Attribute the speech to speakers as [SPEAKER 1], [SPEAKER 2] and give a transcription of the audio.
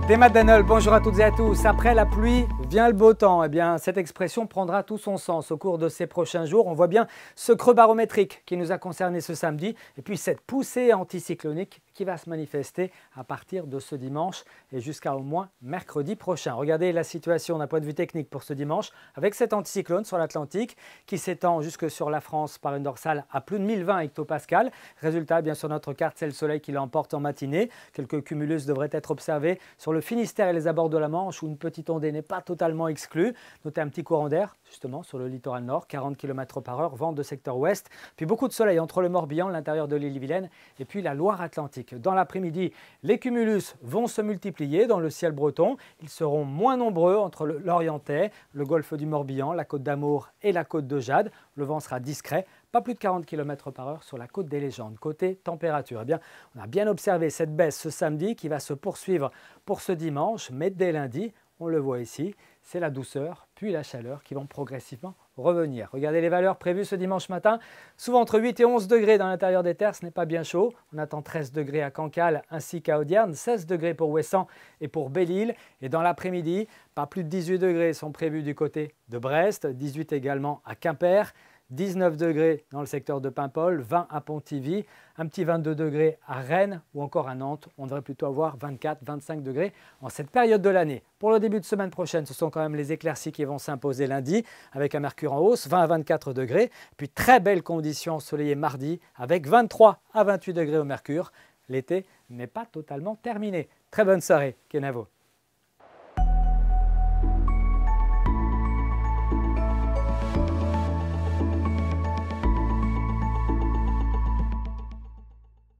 [SPEAKER 1] Théma Danol, bonjour à toutes et à tous. Après la pluie vient le beau temps. Eh bien, cette expression prendra tout son sens au cours de ces prochains jours. On voit bien ce creux barométrique qui nous a concerné ce samedi et puis cette poussée anticyclonique qui va se manifester à partir de ce dimanche et jusqu'à au moins mercredi prochain. Regardez la situation d'un point de vue technique pour ce dimanche avec cet anticyclone sur l'Atlantique qui s'étend jusque sur la France par une dorsale à plus de 1020 hectopascales. Résultat, bien sur notre carte, c'est le soleil qui l'emporte en matinée. Quelques cumulus devraient être observés sur le Finistère et les abords de la Manche où une petite ondée n'est pas totalement exclue. Notez un petit courant d'air justement sur le littoral nord, 40 km/h, vent de secteur ouest. Puis beaucoup de soleil entre le Morbihan, l'intérieur de l'île-et-Vilaine et puis la Loire-Atlantique. Dans l'après-midi, les cumulus vont se multiplier dans le ciel breton. Ils seront moins nombreux entre l'Orientais, le golfe du Morbihan, la côte d'Amour et la côte de Jade. Le vent sera discret. Pas plus de 40 km/h sur la côte des Légendes. Côté température, eh bien, on a bien observé cette baisse ce samedi qui va se poursuivre pour ce dimanche, mais dès lundi, on le voit ici, c'est la douceur puis la chaleur qui vont progressivement revenir. Regardez les valeurs prévues ce dimanche matin, souvent entre 8 et 11 degrés dans l'intérieur des terres, ce n'est pas bien chaud. On attend 13 degrés à Cancale ainsi qu'à Audierne, 16 degrés pour Ouessant et pour Belle-Île. Et dans l'après-midi, pas plus de 18 degrés sont prévus du côté de Brest, 18 également à Quimper. 19 degrés dans le secteur de Paimpol, 20 à Pontivy, un petit 22 degrés à Rennes ou encore à Nantes. On devrait plutôt avoir 24-25 degrés en cette période de l'année. Pour le début de semaine prochaine, ce sont quand même les éclaircies qui vont s'imposer lundi avec un mercure en hausse, 20 à 24 degrés. Puis très belles conditions ensoleillées mardi avec 23 à 28 degrés au mercure. L'été n'est pas totalement terminé. Très bonne soirée, Kenavo.